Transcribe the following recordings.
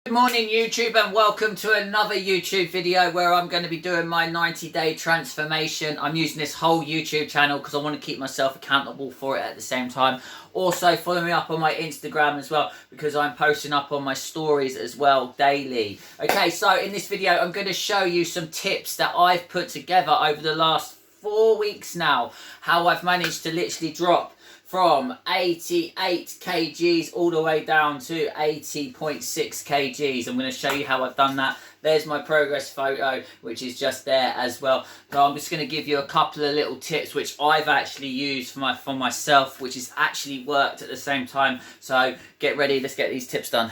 Good morning YouTube, and welcome to another YouTube video where I'm going to be doing my 90-day transformation. I'm using this whole YouTube channel because I want to keep myself accountable for it at the same time. Also follow me up on my Instagram as well, because I'm posting up on my stories as well daily. Okay, so in this video I'm going to show you some tips that I've put together over the last 4 weeks now, how I've managed to literally drop from 88 kgs all the way down to 80.6 kgs. I'm going to show you how I've done that. There's my progress photo, which is just there as well. So I'm just going to give you a couple of little tips which I've actually used for myself, which has actually worked at the same time. So get ready, let's get these tips done.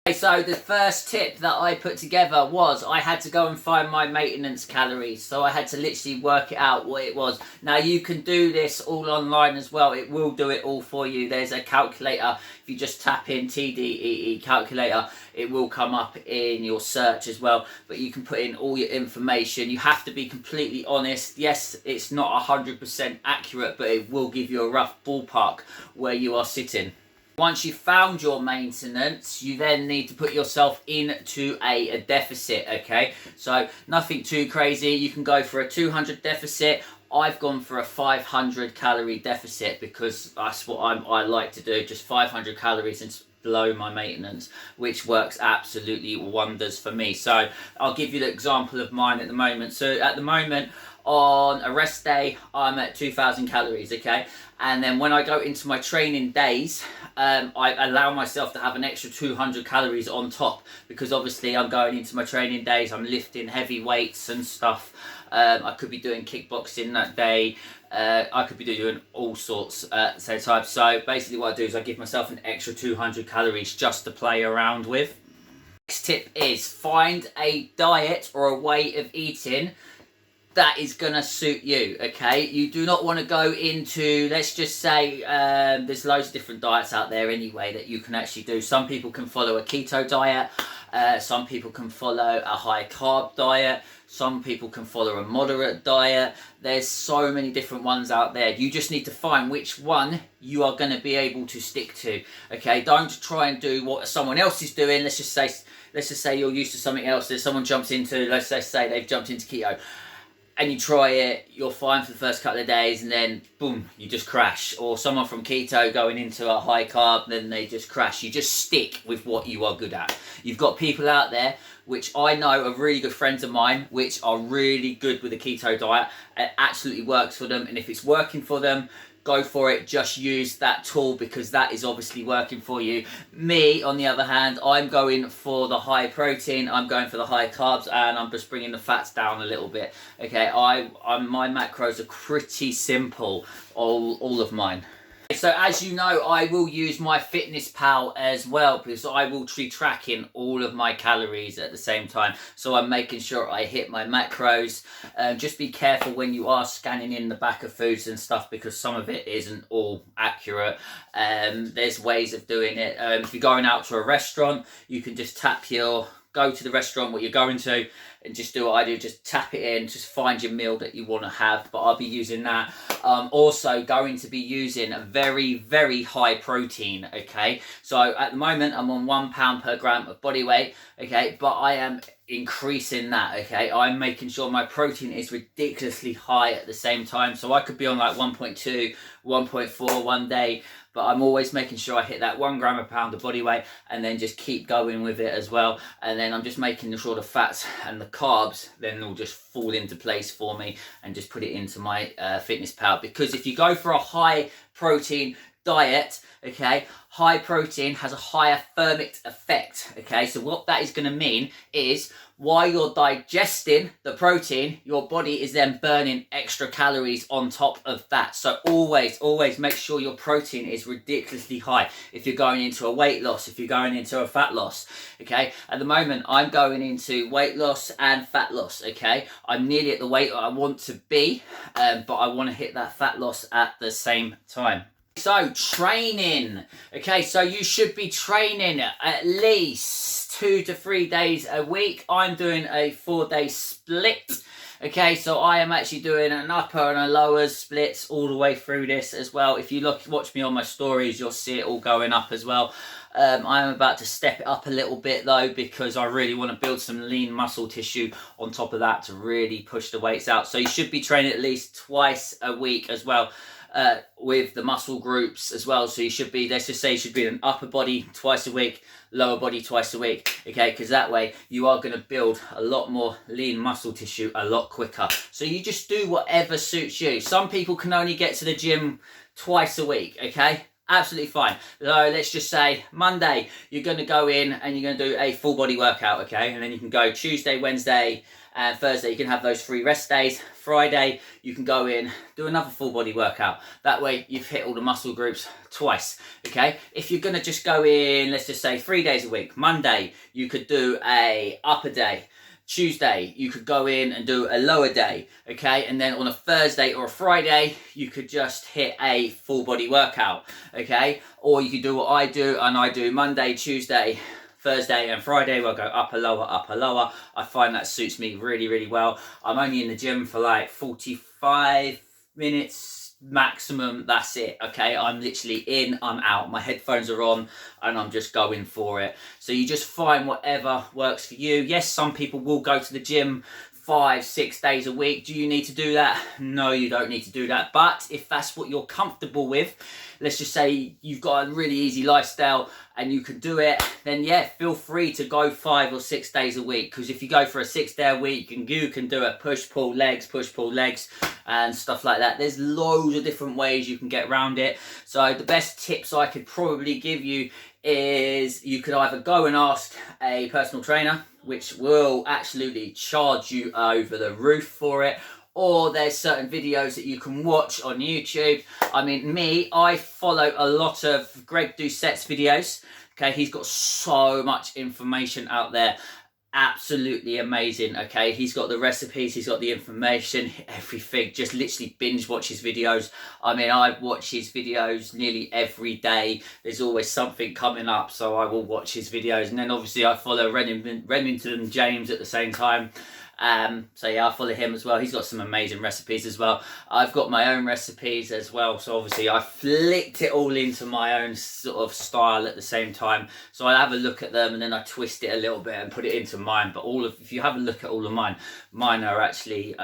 Okay, so the first tip that I put together was I had to go and find my maintenance calories. So I had to literally work it out what it was. Now you can do this all online as well. It will do it all for you. There's a calculator. If you just tap in TDEE calculator, it will come up in your search as well. But you can put in all your information. You have to be completely honest. Yes, it's not 100% accurate, but it will give you a rough ballpark where you are sitting. Once you've found your maintenance, you then need to put yourself into a deficit, okay? So nothing too crazy. You can go for a 200 deficit. I've gone for a 500 calorie deficit because that's what I like to do, just 500 calories and below my maintenance, which works absolutely wonders for me. So I'll give you the example of mine at the moment. So at the moment, on a rest day, I'm at 2,000 calories, okay? And then when I go into my training days, I allow myself to have an extra 200 calories on top, because obviously I'm going into my training days, I'm lifting heavy weights and stuff. I could be doing kickboxing that day. I could be doing all sorts at the same time. So basically what I do is I give myself an extra 200 calories just to play around with. Next tip is find a diet or a way of eating that is going to suit you, okay? You do not want to go into, let's just say, there's loads of different diets out there anyway that you can actually do. Some people can follow a keto diet, some people can follow a high carb diet, some people can follow a moderate diet. There's so many different ones out there. You just need to find which one you are going to be able to stick to, okay? Don't try and do what someone else is doing. Let's just say you're used to something else. There's someone jumps into, let's say they've jumped into keto, and you try it, you're fine for the first couple of days, and then boom, you just crash. Or someone from keto going into a high carb, then they just crash. You just stick with what you are good at. You've got people out there, which I know are really good friends of mine, which are really good with the keto diet. It absolutely works for them, and if it's working for them, go for it. Just use that tool because that is obviously working for you. Me, on the other hand, I'm going for the high protein, I'm going for the high carbs, and I'm just bringing the fats down a little bit. Okay, my macros are pretty simple, all of mine. So as you know, I will use my Fitness Pal as well, because I will be tracking all of my calories at the same time. So I'm making sure I hit my macros. Just be careful when you are scanning in the back of foods and stuff, because some of it isn't all accurate. There's ways of doing it. If you're going out to a restaurant, you can just go to the restaurant what you're going to and just do what I do, just tap it in, just find your meal that you want to have. But I'll be using that. Also going to be using a very, very high protein, okay? So at the moment I'm on 1 pound per gram of body weight, okay? But I am increasing that, okay? I'm making sure my protein is ridiculously high at the same time. So I could be on like 1.2, 1.4 one day, but I'm always making sure I hit that 1 gram a pound of body weight, and then just keep going with it as well. And then I'm just making sure the fats and the carbs then will just fall into place for me, and just put it into my Fitness Pal. Because if you go for a high protein diet, okay, high protein has a higher thermic effect, okay? So what that is going to mean is while you're digesting the protein, your body is then burning extra calories on top of that. So always make sure your protein is ridiculously high if you're going into a weight loss, if you're going into a fat loss, okay? At the moment, I'm going into weight loss and fat loss, okay? I'm nearly at the weight I want to be, but I want to hit that fat loss at the same time. So training, okay, so you should be training at least 2 to 3 days a week. I'm doing a 4-day split, Okay, so I am actually doing an upper and a lower splits all the way through this as well. If you watch me on my stories, you'll see it all going up as well. I am about to step it up a little bit though, because I really want to build some lean muscle tissue on top of that to really push the weights out. So you should be training at least twice a week as well. With the muscle groups as well. So you should be, let's just say you should be an upper body twice a week, lower body twice a week, okay? Because that way you are going to build a lot more lean muscle tissue a lot quicker. So you just do whatever suits you. Some people can only get to the gym twice a week, okay? Absolutely fine. So let's just say Monday you're going to go in and you're going to do a full body workout, okay? And then you can go Tuesday, Wednesday and Thursday. You can have those 3 rest days. Friday you can go in, do another full body workout. That way you've hit all the muscle groups twice, okay? If you're going to just go in, let's just say 3 days a week. Monday you could do a upper day. Tuesday you could go in and do a lower day, okay? And then on a Thursday or a Friday you could just hit a full body workout, okay? Or you could do what I do, and I do Monday, Tuesday, Thursday and Friday where I go upper, lower, upper, lower. I find that suits me really, really well. I'm only in the gym for like 45 minutes maximum, that's it, okay? I'm literally in, I'm out, my headphones are on and I'm just going for it. So you just find whatever works for you. Yes, some people will go to the gym 5-6 days a week. Do you need to do that? No, you don't need to do that. But if that's what you're comfortable with, let's just say you've got a really easy lifestyle and you can do it, then yeah, feel free to go 5 or 6 days a week. Because if you go for a 6-day a week, you can do a push pull legs and stuff like that. There's loads of different ways you can get around it. So the best tips I could probably give you is you could either go and ask a personal trainer, which will absolutely charge you over the roof for it, or there's certain videos that you can watch on YouTube. I mean, I follow a lot of Greg Doucette's videos. Okay, he's got so much information out there. Absolutely amazing, okay? He's got the recipes, he's got the information, everything. Just literally binge watch his videos. I mean, I watch his videos nearly every day. There's always something coming up, so I will watch his videos. And then obviously I follow Remington James at the same time. So yeah, I follow him as well. He's got some amazing recipes as well. I've got my own recipes as well, so obviously I flicked it all into my own sort of style at the same time. So I have a look at them and then I twist it a little bit and put it into mine. But if you have a look at all of mine are actually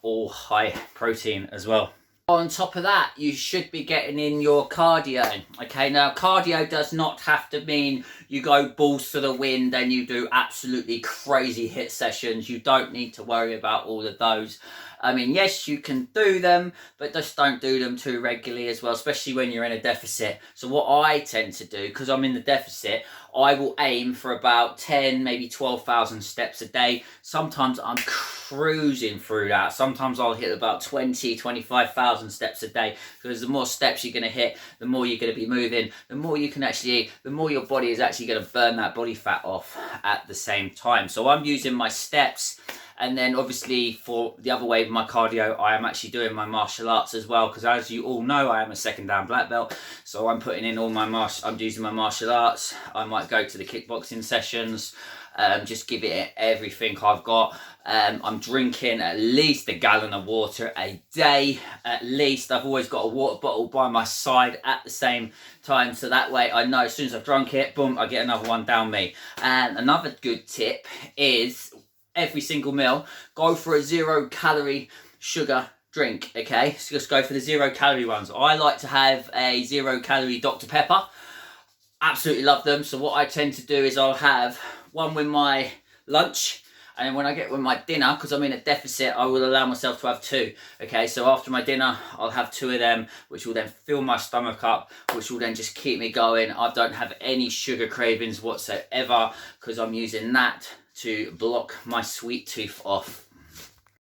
all high protein as well. On top of that, you should be getting in your cardio. Okay, now cardio does not have to mean you go balls to the wind and you do absolutely crazy hit sessions. You don't need to worry about all of those. I mean, yes, you can do them, but just don't do them too regularly as well, especially when you're in a deficit. So what I tend to do, because I'm in the deficit, I will aim for about 10, maybe 12,000 steps a day. Sometimes I'm cruising through that. Sometimes I'll hit about 20, 25,000 steps a day, because the more steps you're going to hit, the more you're going to be moving, the more you can actually eat, the more your body is actually going to burn that body fat off at the same time. So I'm using my steps. And then obviously for the other way of my cardio, I am actually doing my martial arts as well, because as you all know, I am a 2nd dan black belt. So I'm putting in all I'm using my martial arts. I might go to the kickboxing sessions, just give it everything I've got. I'm drinking at least a gallon of water a day, at least. I've always got a water bottle by my side at the same time, so that way I know as soon as I've drunk it, boom, I get another one down me. And another good tip is, every single meal, go for a 0-calorie sugar drink, okay? So just go for the 0-calorie ones. I like to have a 0-calorie Dr. Pepper. Absolutely love them. So what I tend to do is I'll have one with my lunch, and then when I get with my dinner, because I'm in a deficit, I will allow myself to have 2. Okay, so after my dinner, I'll have 2 of them, which will then fill my stomach up, which will then just keep me going. I don't have any sugar cravings whatsoever, because I'm using that to block my sweet tooth off.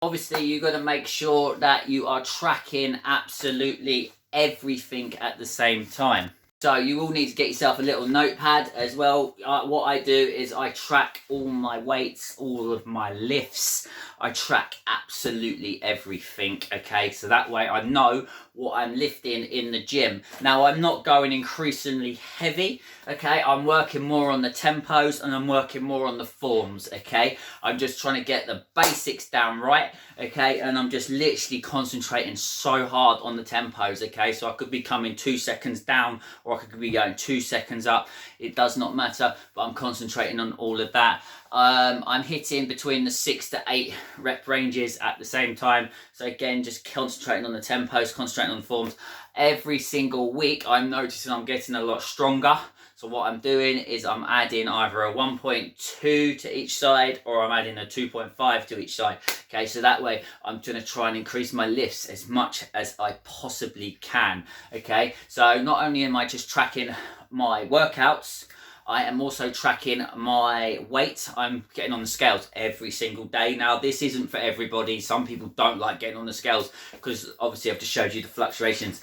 Obviously, you've got to make sure that you are tracking absolutely everything at the same time. So you will need to get yourself a little notepad as well. What I do is I track all my weights, all of my lifts. I track absolutely everything, okay? So that way I know what I'm lifting in the gym. Now, I'm not going increasingly heavy, okay? I'm working more on the tempos and I'm working more on the forms, okay? I'm just trying to get the basics down right, okay? And I'm just literally concentrating so hard on the tempos, okay? So I could be coming 2 seconds down or I could be going 2 seconds up. It does not matter, but I'm concentrating on all of that. I'm hitting between the 6 to 8 rep ranges at the same time. So again, just concentrating on the tempos, concentrating on the forms. Every single week, I'm noticing I'm getting a lot stronger. So what I'm doing is I'm adding either a 1.2 to each side or I'm adding a 2.5 to each side. Okay, so that way I'm going to try and increase my lifts as much as I possibly can. Okay, so not only am I just tracking my workouts, I am also tracking my weight. I'm getting on the scales every single day. Now, this isn't for everybody. Some people don't like getting on the scales because obviously I've just showed you the fluctuations.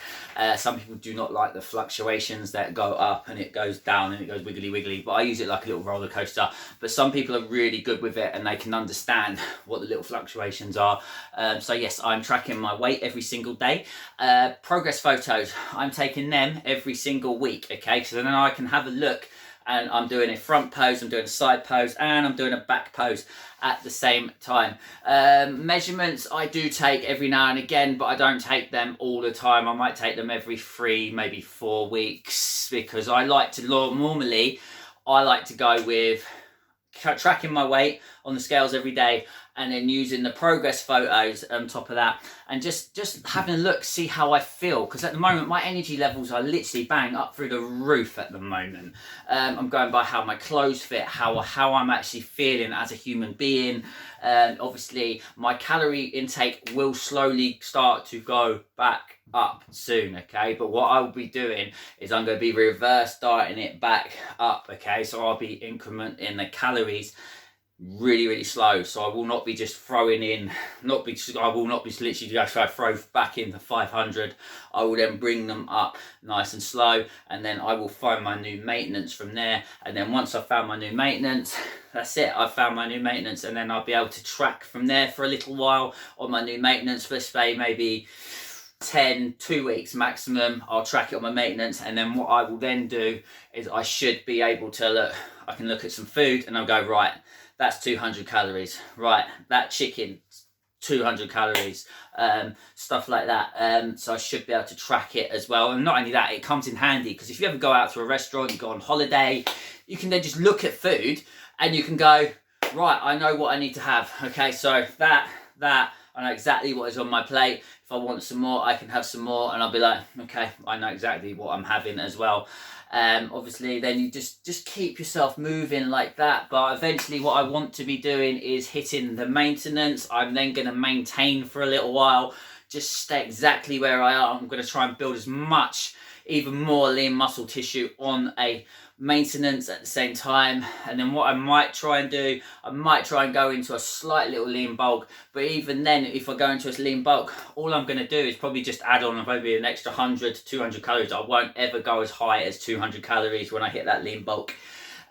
Some people do not like the fluctuations that go up and it goes down and it goes wiggly wiggly, but I use it like a little roller coaster. But some people are really good with it and they can understand what the little fluctuations are. So yes, I'm tracking my weight every single day. Progress photos, I'm taking them every single week, okay? So then I can have a look. And I'm doing a front pose, I'm doing a side pose, and I'm doing a back pose at the same time. Measurements I do take every now and again, but I don't take them all the time. I might take them every 3, maybe 4 weeks, because I like to, normally, I like to go with tracking my weight on the scales every day and then using the progress photos on top of that and just having a look, see how I feel, because at the moment my energy levels are literally bang up through the roof at the moment. I'm going by how my clothes fit, how I'm actually feeling as a human being. Obviously my calorie intake will slowly start to go back up soon, okay? But what I'll be doing is I'm going to be reverse dieting it back up, okay? So I'll be incrementing the calories really slow, so I will not be just throwing in, I will not be literally just throw back in the 500. I will then bring them up nice and slow, and then I will find my new maintenance from there. And then once I've found my new maintenance, that's it, I've found my new maintenance, and then I'll be able to track from there for a little while on my new maintenance for say maybe 2 weeks maximum. I'll track it on my maintenance, and then what I will then do is I should be able to look, I can look at some food and I'll go, right, that's 200 calories, right, that chicken 200 calories, stuff like that. So I should be able to track it as well. And not only that, it comes in handy because if you ever go out to a restaurant, you go on holiday, you can then just look at food and you can go, right, I know what I need to have. Okay, so that I know exactly what is on my plate. If I want some more, I can have some more, and I'll be like, okay, I know exactly what I'm having as well. Obviously, then you just keep yourself moving like that. But eventually, what I want to be doing is hitting the maintenance. I'm then going to maintain for a little while, just stay exactly where I am. I'm going to try and build as much, even more lean muscle tissue on a maintenance at the same time. And then what I might try and do, I might try and go into a slight little lean bulk. But even then, if I go into a lean bulk, all I'm going to do is probably just add on maybe an extra 100 to 200 calories. I won't ever go as high as 200 calories when I hit that lean bulk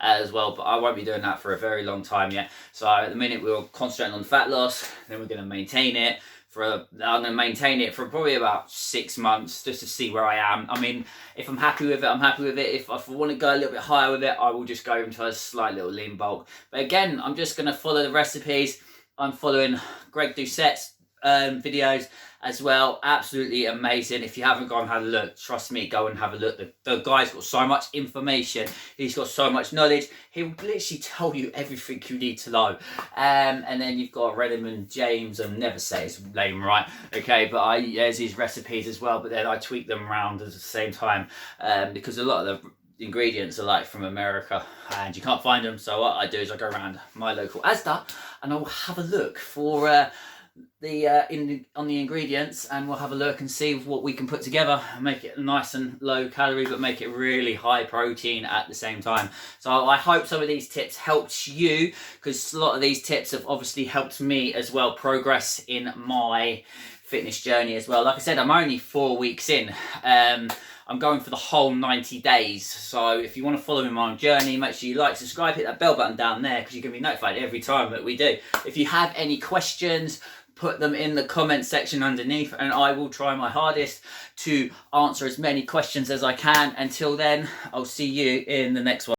as well, but I won't be doing that for a very long time yet. So at the minute we're concentrating on fat loss, then we're going to maintain it. I'm going to maintain it for probably about 6 months just to see where I am. I mean, if I'm happy with it, I'm happy with it. If I want to go a little bit higher with it, I will just go into a slight little lean bulk. But again, I'm just going to follow the recipes. I'm following Greg Doucette's videos as well. Absolutely amazing. If you haven't gone and had a look, trust me, go and have a look. The guy's got so much information. He's got so much knowledge. He will literally tell you everything you need to know. And then you've got Redmond James, I'll never say his name right, okay, but there's his recipes as well, but then I tweak them around at the same time because a lot of the ingredients are like from America and you can't find them. So what I do is I go around my local Asda and I'll have a look for on the ingredients, and we'll have a look and see what we can put together and make it nice and low calorie but make it really high protein at the same time. So I hope some of these tips helped you, because a lot of these tips have obviously helped me as well progress in my fitness journey as well. Like I said, I'm only 4 weeks in. I'm going for the whole 90 days. So if you want to follow me on my journey, make sure you like, subscribe, hit that bell button down there, because you're going to be notified every time that we do. If you have any questions, put them in the comment section underneath, and I will try my hardest to answer as many questions as I can. Until then, I'll see you in the next one.